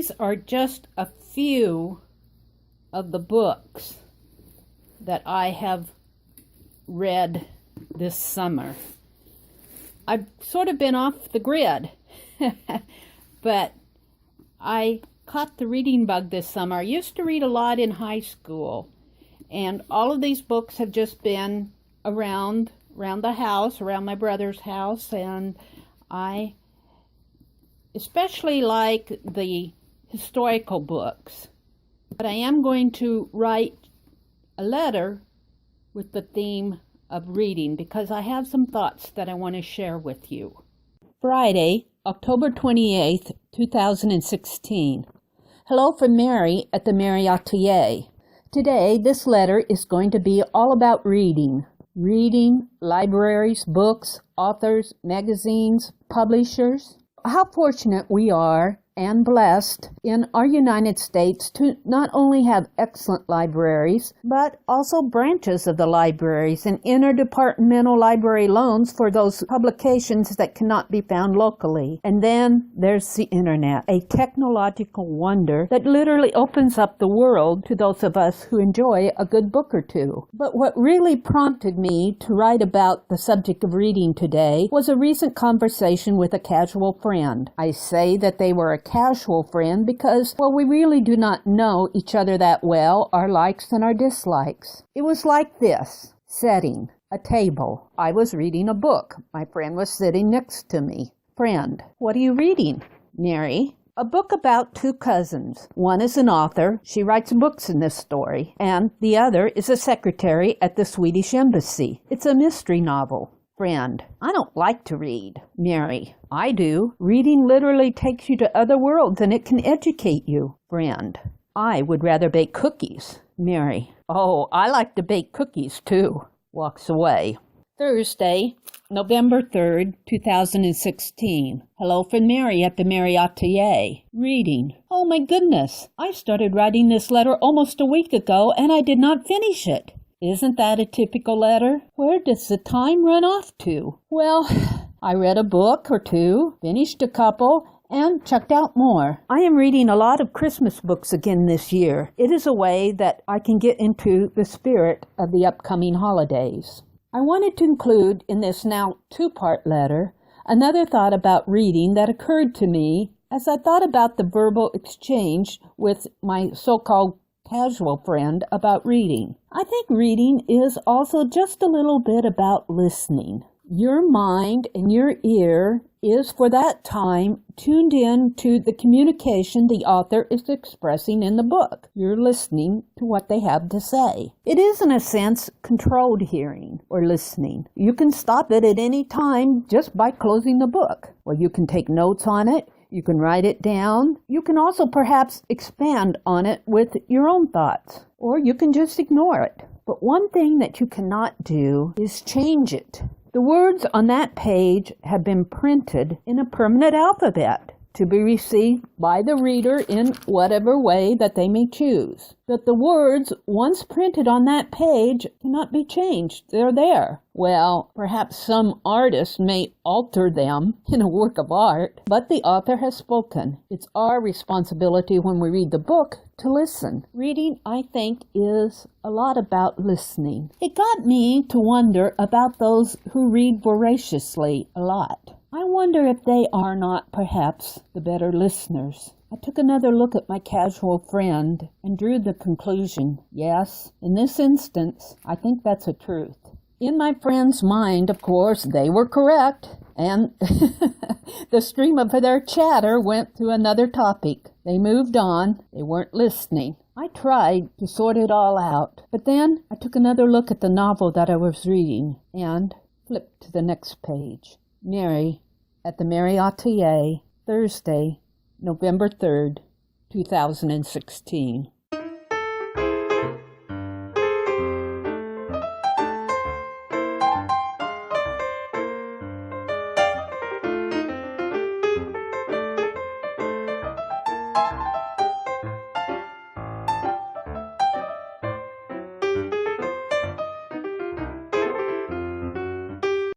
These are just a few of the books that I have read this summer. I've sort of been off the grid, but I caught the reading bug this summer. I used to read a lot in high school, and all of these books have just been around the house, around my brother's house, and I especially like the historical books. But I am going to write a letter with the theme of reading because I have some thoughts that I want to share with you. Friday, October 28th, 2016. Hello from Mary at The.Meri.Atelier. Today, this letter is going to be all about reading. Reading, libraries, books, authors, magazines, publishers. How fortunate we are and blessed in our United States to not only have excellent libraries, but also branches of the libraries and interdepartmental library loans for those publications that cannot be found locally. And then there's the internet, a technological wonder that literally opens up the world to those of us who enjoy a good book or two. But what really prompted me to write about the subject of reading today was a recent conversation with a casual friend. I say that they were a casual friend because, well, we really do not know each other that well, our likes and our dislikes. It was like this. Setting. A table. I was reading a book. My friend was sitting next to me. Friend. What are you reading? Mary. A book about two cousins. One is an author. She writes books in this story. And the other is a secretary at the Swedish embassy. It's a mystery novel. Friend. I don't like to read. Mary. I do. Reading literally takes you to other worlds and it can educate you. Friend. I would rather bake cookies. Mary. Oh, I like to bake cookies too. Walks away. Thursday, November 3rd, 2016. Hello from Mary at The.Meri.Atelier. Reading. Oh my goodness. I started writing this letter almost a week ago and I did not finish it. Isn't that a typical letter? Where does the time run off to? Well, I read a book or two, finished a couple, and checked out more. I am reading a lot of Christmas books again this year. It is a way that I can get into the spirit of the upcoming holidays. I wanted to include in this now two-part letter another thought about reading that occurred to me as I thought about the verbal exchange with my so-called casual friend about reading. I think reading is also just a little bit about listening. Your mind and your ear is for that time tuned in to the communication the author is expressing in the book. You're listening to what they have to say. It is, in a sense, controlled hearing or listening. You can stop it at any time just by closing the book. Or you can take notes on it. You can write it down. You can also perhaps expand on it with your own thoughts, or you can just ignore it. But one thing that you cannot do is change it. The words on that page have been printed in a permanent alphabet to be received by the reader in whatever way that they may choose. But the words, once printed on that page, cannot be changed. They're there. Well, perhaps some artist may alter them in a work of art, but the author has spoken. It's our responsibility when we read the book to listen. Reading, I think, is a lot about listening. It got me to wonder about those who read voraciously a lot. I wonder if they are not perhaps the better listeners. I took another look at my casual friend and drew the conclusion, yes, in this instance, I think that's a truth. In my friend's mind, of course, they were correct, and the stream of their chatter went to another topic. They moved on. They weren't listening. I tried to sort it all out, but then I took another look at the novel that I was reading and flipped to the next page. Mary at The.Meri.Atelier, Thursday, November 3rd, 2016.